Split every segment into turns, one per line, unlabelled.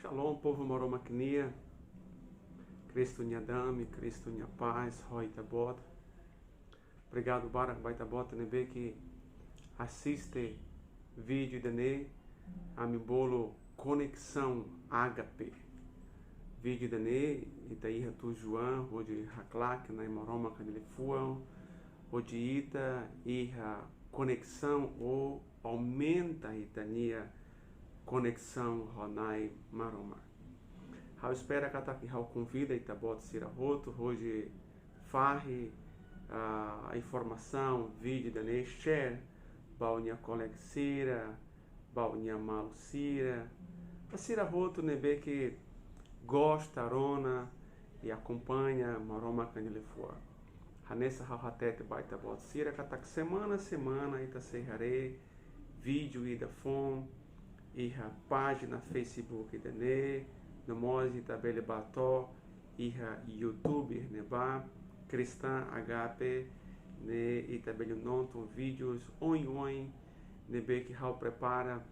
Shalom, povo Maromacnia, Cristo Nha Dami, Cristo Nha Paz, Roita Bota. Obrigado, Barak Baita Bota, nebe que assiste vídeo dane, amibolo Conexão Ágape. Vídeo dane, Itaíra Tu João, Rodi Haklak, na Maroma Canelefuão, Rodi Ita, Iha Conexão ou aumenta Itania. Conexão Ronai Maroma. Eu espero que aqui convida e tabot sira roto hoje farre a informação vídeo da share baunha colexira baunha malucira a sira roto nebe que gosta rona e acompanha Maroma canelefoa. Hanessa hahatete baita bot sira katak semana ita serrare vídeo e da fome e a página Facebook da ne, no Mozi Tabele Bató, e a YouTube neba, Cristã HP, ne e tabele nonton vídeos oi nebe que hal prepara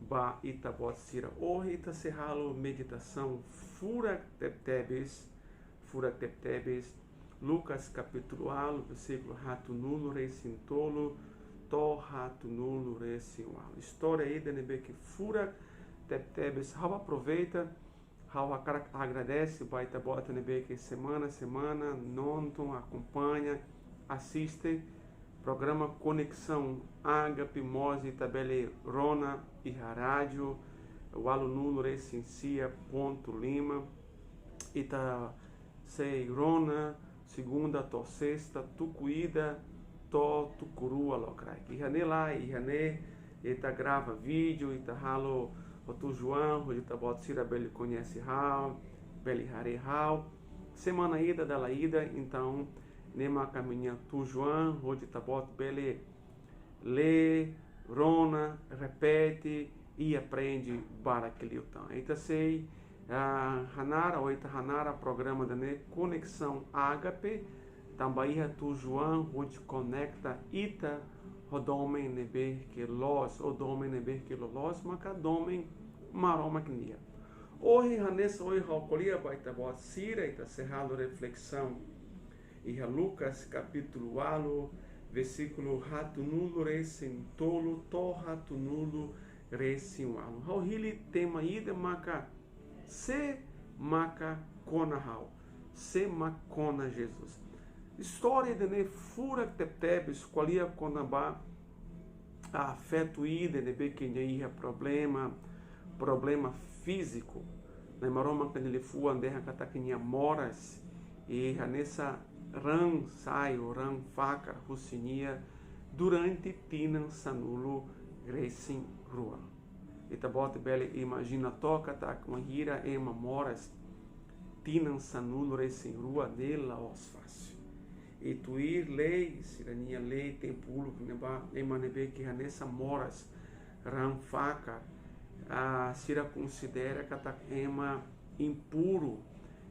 ba itabot sira hoje ita serralo meditação fura teptebes, Lucas capítulo alo, versículo rato nulo recintolo rato nulo residual. História aí da nebe que fura tebes. How aproveita, how agradece o baita bota nebe que semana nonton acompanha, assiste programa Conexão Ágape Mose Tabele Rona e rádio o alo nulo resincia ponto Lima ita sei Rona segunda to sexta tu cuida tu curua locrai. Ihane lá, ihane, eta grava vídeo, eta halo o tu João, onde tá bota sira bele conhece hal, bele hare hal. Semana ida dela ida, então nema caminha tu João, onde tá bota bele lê, rona, repete e aprende para aquele então. Eta sei Hanara ou eta Hanara programa da ne Conexão Ágape. Também tu João onde conecta ita rodomem neber que los odomem neber que los macadomem maroma knia. Hoje hanessa hoje halcolia baita boa sira ita cerrado reflexão e Lucas capítulo alo versículo rato nulo recintolo to rato nulo recinualo. Hal hili tema ida maca se maca cona hal se macona Jesus. História de ne fura teptebes, qualia conaba afeto ida, nebe que ia problema físico. Na maroma que ele fu anderra cataquinia moras e nessa ran saio ran faca russinia durante tinan sanulo racing rua. E tabote bele imagina toca tá com ira ema moras tinan sanulo racing rua nela os fácil. E tu ir lei, sirania lei, tem pulo, emanebe que nessa moras, ranfaca, a sira considera que tá ema impuro,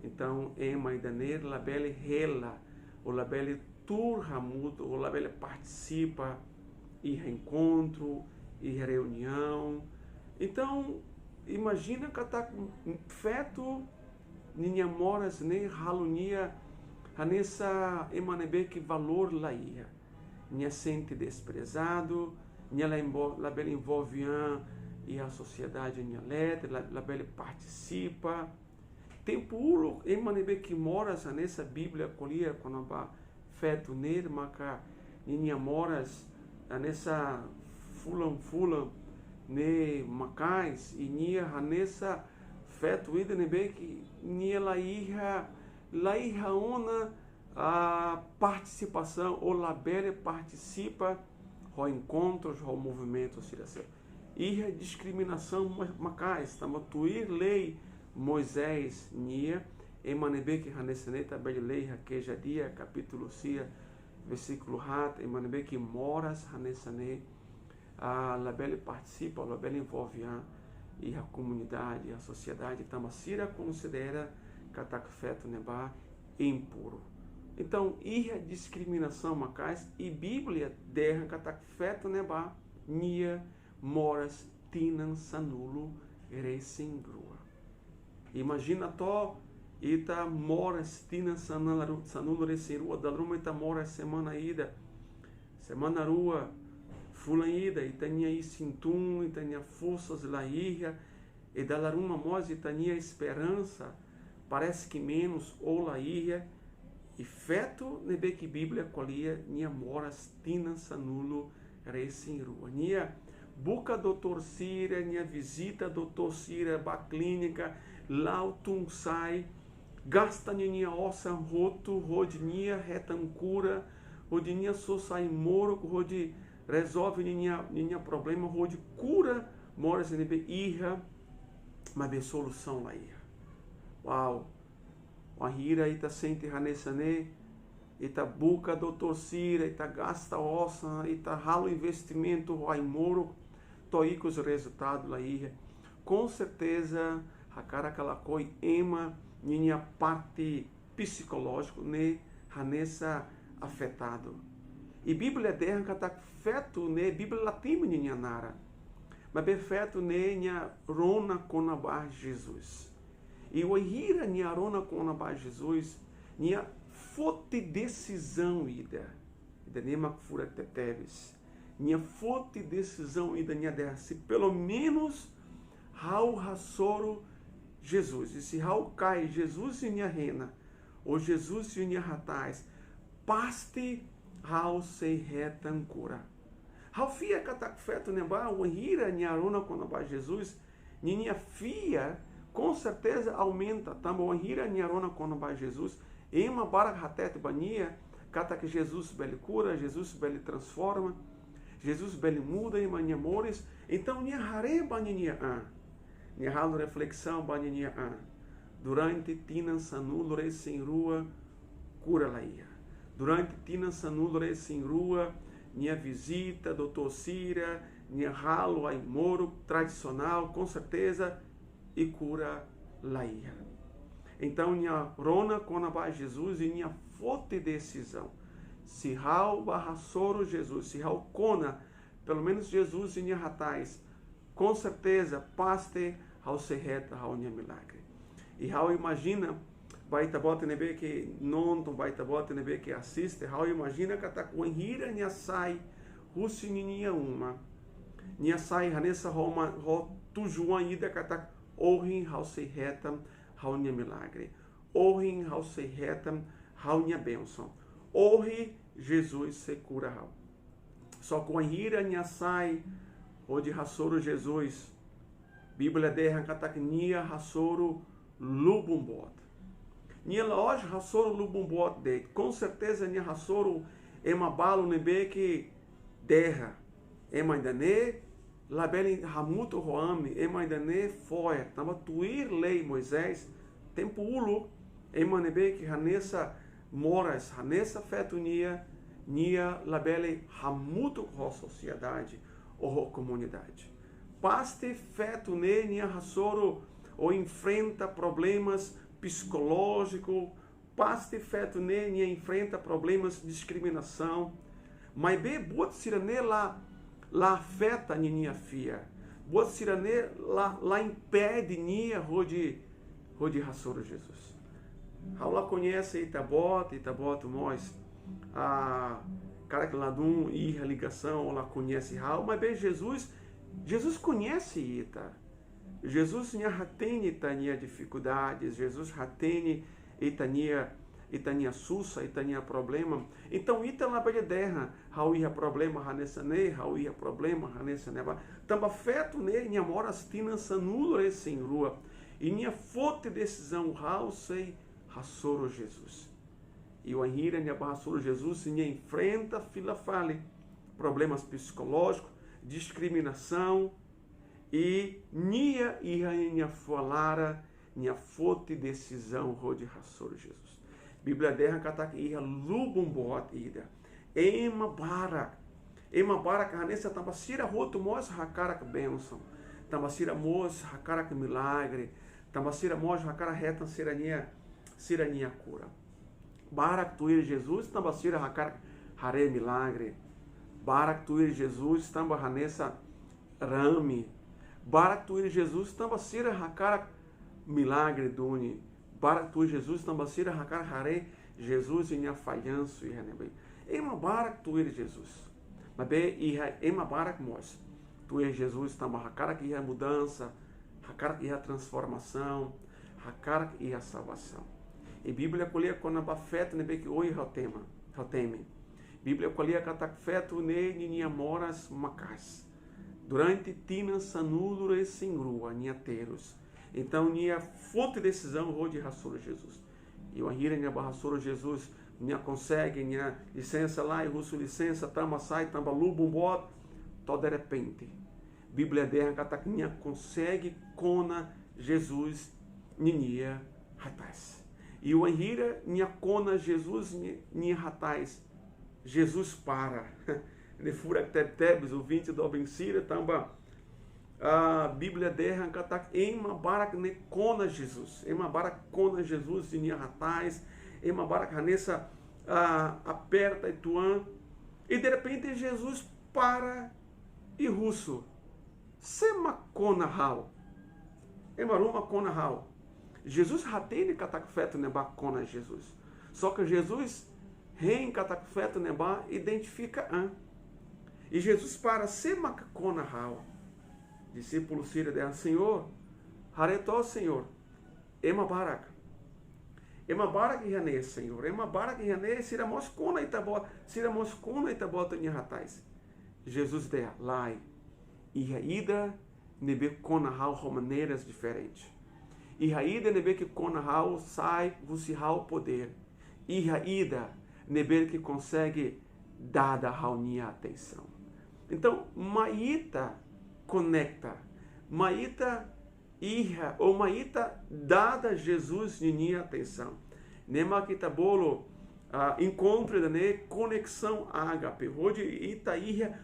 então ema e daner labele rela, ou labele turra mudo, ou labele participa, e reencontro, e reunião, então imagina que tá feto, ninha moras, nem halunia, nessa emanebe que valor lá ia, minha sente desprezado, minha lá bela envolve e a sociedade minha letra, lá bela participa, tempo ulo emanebe que moras nessa Bíblia colia quando ba feto nele maca minha moras nessa fulan ne macais e nia nessa feto ida nebe que nia lá ia ona a participação, o labele participa, o encontros, o movimento, e a discriminação, macais, estamos tuir lei Moisés, nia, emanebe que haneseneta bel lei haqueja dia, capítulo cia, versículo hat, emanebe que moras hanesane, a labele participa, o labele envolve e a comunidade, a sociedade, tamasira considera catacfeto neba impuro. Então, a discriminação macais e Bíblia derra catacfeto neba nia moras tinan sanulo resingrua. Imagina to ita mora stina sanulu resi rua da ruma ita mora semana ida. Semana rua fulan ida ita nia isintum, ita nia forças la irra e da laruma mos ita nia esperança. Parece que menos ou la irra e feto nebe que Bíblia colia nia mora stina sanulu resi rua. Nia buca doutor Cira, nia visita doutor Cira ba clínica lautum sai gasta nia ossa roto rodinha retancura rodinha so sai moro rodi resolve nia problema rodi cura mora se nebe irra mas be solução lá irra. Uau, a hira ita sente hanessa ne ita buca doutor Cira ita gasta ossa ita ralo investimento vai moro toi com os resultados lá irra. Com certeza a cara calacoi ema minha parte psicológica ne hanessa afetado. E Bíblia derra kata feto ne Bíblia latim minha nara. Mas be feto ne nya rona conabar Jesus. E o hira nya rona conabar Jesus nya fote decisão ida. Ida nema fura teteves. Nya fote decisão ida nya derra se pelo menos hau rassoro Jesus. E se hau cai Jesus e minha rena, ou Jesus e minha ratais, paste hau se retancura. Hau fia catak feto neba, o hira nharona quando vai Jesus, minha fia com certeza aumenta. Tamo o hira nharona quando vai Jesus, e uma barak hatet bania, catak Jesus bele cura, Jesus bele transforma, Jesus bele muda e manha mores. Então minha hare bania minha halo reflexão bania durante tinan sanulo sem rua cura laia. Durante tinan sanulo sem rua minha visita doutor Cira, minha halo ai moro tradicional com certeza e cura laia. Então minha rona quando vai Jesus e minha forte decisão. Se hau barra soro Jesus, se hau cona pelo menos Jesus e minha ratais, com certeza paste ao se reta ao minha milagre. E ao imagina vai tabota nebe que não vai tabota nebe que assiste, ao imagina que tá com hira nia sai rusininha uma nia sai hanessa roma ro tujuan ida que tá orin ao se reta ao minha milagre, orin ao se reta ao minha bênção, ori Jesus se cura. Só com hira nia sai o de rassoro Jesus. Bíblia derra katak nia rassoro lubumbot. Nia loja rassoro lubumbot de. Com certeza nia rassoro ema balo nebe que derra. Ema ainda ne labeli ramuto roame. Ema ainda ne foia. Tava tuir lei Moisés. Tempo ulu. Ema nebe que hanessa moras. Hanessa feto nia labeli ramuto ro sociedade ou comunidade. Paste feto nia rassoro ou enfrenta problemas psicológicos, paste feto nia enfrenta problemas de discriminação, mas be bot sirane lá afeta nia fia, bot sirane lá impede nia rode rassoro Jesus. Aula conhece Itabot nós a cara que lá dum ir a ligação, lá conhece Raul, mas bem Jesus conhece Ita. Jesus já tem itania dificuldades, Jesus já tem itania sussa, itania problema. Então Ita na belederra, Raul ia problema hanessa ne, Raul ia problema hanessa neba. Tamba feto ne, minha mora stina sanulo esse em rua. E minha forte decisão Raul sei rassoro Jesus. E o anhira minha rassoro Jesus minha enfrenta fila fale problemas psicológicos, discriminação e minha falara minha forte decisão rode rassoro Jesus. Bíblia derra katak iha lubumbot ida ema barak hanessa tambasira roto mos hakarak benção tambasira mos hakarak milagre tambasira mos hakarak reta sirania cura barak tuir Jesus tambasira hakarak hare milagre barak tuir Jesus tamba hanessa rame barak tuir Jesus tambasira hakarak milagre duni. Barak tu Jesus tambasira hakar hare Jesus inha falhanço e renebe. Ema barak tu Jesus. Mas be iha ema barak mos. Tu Jesus tamba hakar que iha mudança, hakar que iha transformação, hakar que iha salvação. E Bíblia colhe quando abafeta nebe que oi teme. Bíblia colhe katak feto ne ninha moras macas. Durante tina sanudo e singrua ninha teros. Então, minha fonte de decisão hoje é Rassoro Jesus. E o Ahira, minha Rassoro Jesus, minha consegue, minha licença lá, e russo licença, tamba sai, tamba lubumbot, todo de repente. Bíblia derra, que minha consegue, cona Jesus, minha ratais. E o Ahira, minha cona Jesus, minha ratais. Jesus para. Ne fura tebes, o 20 do Abencira, tamba. A Bíblia derra ema barak ne kona Jesus, ema barak kona Jesus de nia ratais, ema barak hanessa aperta e tuan, e de repente Jesus para e russo, sema kona hal, ema ruma kona hal. Jesus ratei ne katak feto neba kona Jesus, só que Jesus rein katak feto neba identifica an, e Jesus para sema kona hal. Discípulo Síria de Senhor, haretó Senhor, ema barak ihane Senhor, ema barak ihane sira moscona itabota ni ratais. Jesus de lai, ida nebe kona hal maneiras diferentes. Ida nebe que kona hal sai vusi hal poder. Ida nebe que consegue dada hal nia atenção. Então, maita conecta, maita irra ou maita dada Jesus ninha atenção. Nema kitabolo encontro ne conexão ágape, rode ita irra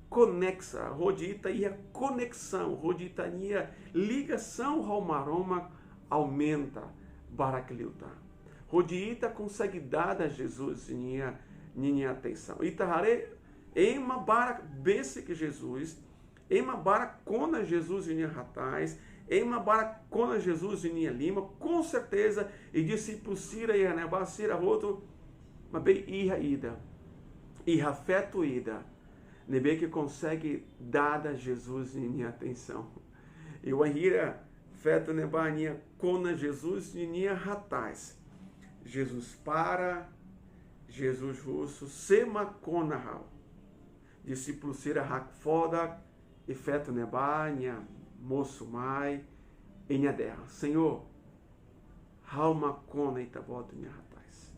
conexa, rode ita irra conexão, rode ita nia ligação ao maroma aumenta barakliuta. Rode ita consegue dada Jesus ninha atenção. Ita hare ema barak basic Jesus. Ema baracona Jesus em ratais, ema baracona Jesus em Lima, com certeza, e discípulo Sira e Aneba Sira Roto, mas bem ida, feto ida, nebe que consegue dada Jesus em atenção. E o Ahira feto neba nia cona Jesus em ratais. Jesus para, Jesus russo, sema cona hal. Discípulo Sira Hakfoda, e feto nebanha, moço mai, em terra. Senhor, halma cona itabota minha rapaz.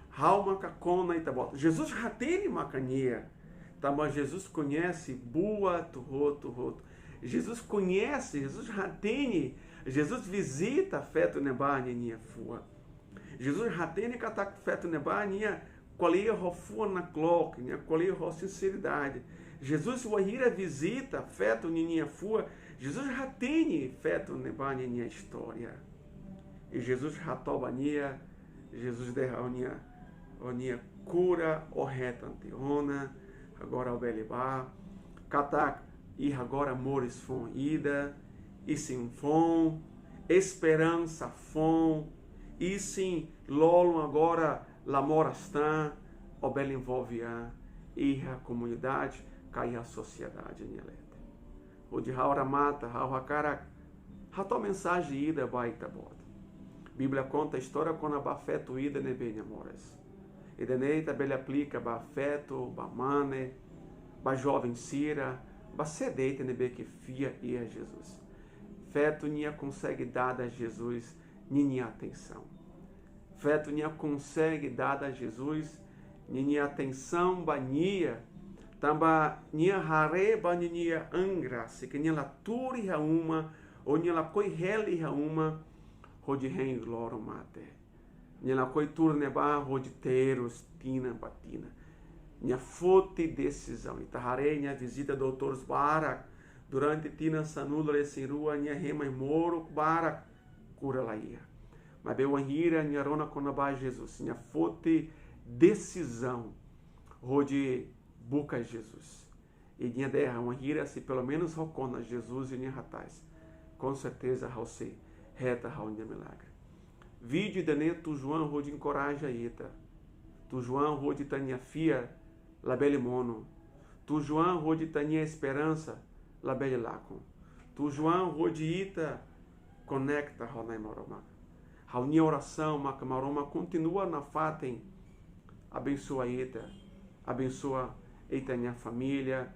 Halma cacona itabota. Jesus ratene macania. Tá, mas Jesus conhece bua turro. Jesus conhece, Jesus ratene. Jesus visita feto nebanha minha fua. Jesus ratene catak feto nebanha, qualia rofua na cloque, qualia ro sinceridade. Jesus o ahira visita feto nininha fua. Jesus ratene feto nebania nia história. E Jesus ratobania. Jesus derraunia onia cura o reta anteona. Agora o belibá. Katak e agora amores fon ida. E sim fon. Esperança fon. E sim lolo agora lamorastan. O bel envolvia. E a comunidade. Cai a sociedade nielete. O de haura mata, haura cara, rato mensagem ida baita bota. Bíblia conta a história quando a bafeto ida nebe amoras. E deneita bele aplica bafeto, bamane, ba jovem Sira, ba sedeita nebe que fia e a Jesus. Feto nia consegue dar a Jesus ninha atenção. Feto nia consegue dar a Jesus ninha atenção bania. Tamba nia hare ba nia angra, se que nia la turi ha uma, ou nia la coi heli ha uma, rode rein gloro mate. Nia la coi turne ba rode teros, tina batina. Nia fote decisão. Itahare nia visita doutores barak, durante tina sanula esse rua nia rema moro barak, cura la ia. Mas beu anhira nia rona conaba Jesus, nia fote decisão, rode buca Jesus. E minha derra uma hira se pelo menos rocona Jesus e minha ratais. Com certeza você reta raunha milagre. Vídeo dane tu João rode encoraja ita. Tu João rode tania fia la belle mono. Tu João rode tania esperança la belle lacon. Tu João rode ita conecta raunai maroma. Raunia oração macamaroma continua na fatem. Abençoa ita. Abençoa ita minha família.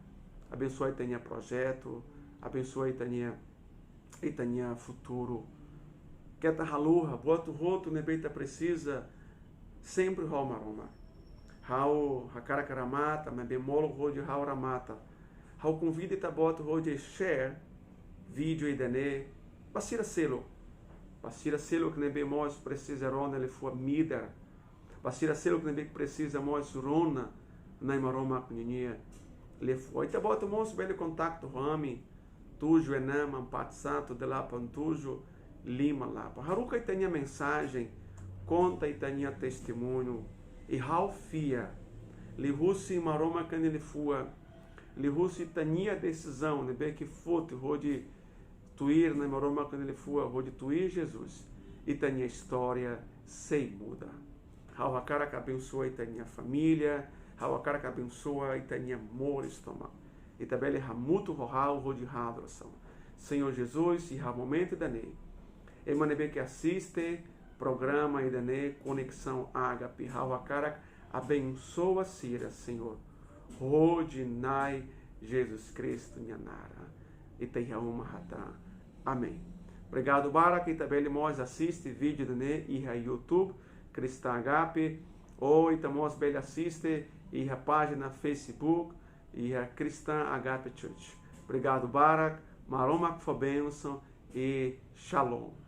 Abençoa ita minha projeto. Abençoa ita minha futuro. Queta haluha, bota o roto, nebeita precisa, sempre rau maroma. Rau hakarakaramata, mas bemolo rode rau ramata. Rau convida e bota rode share, vídeo e dane, basira selo que nebe mos precisa rona ele for mida. Basira selo que nebe precisa mos rona, na maroma kunhinia. Ele foi, e bota mos bele contato rami, tujo enama, pat santo de lá pantujo. Lima lá. Haruka tenha mensagem, conta e tenha testemunho. E Ralfia, Lihusi maroma canele fua, Lihusi tenha decisão, ne bem que fote, rode tuir na maroma canele fua, rode tuir Jesus. E tenha história sem muda. Rau cara que abençoa e tenha família, Rau cara que abençoa e tenha amor estômago. E também ele ramuto rohau rode radração. Senhor Jesus, e ha momento da nei. Emanebe que assiste, programa e dane conexão ágape, Rauakarak, abençoa Sira, Senhor. Rodinai Jesus Cristo, Nhanara. E Teihauma Hatá. Amém. Obrigado, Barak. E também nós assiste vídeo dane e YouTube, Cristã Agape. Ou estamos bem assiste e a página Facebook e a Cristã Agape Church. Obrigado, Barak. Maromak foi bênção e Shalom.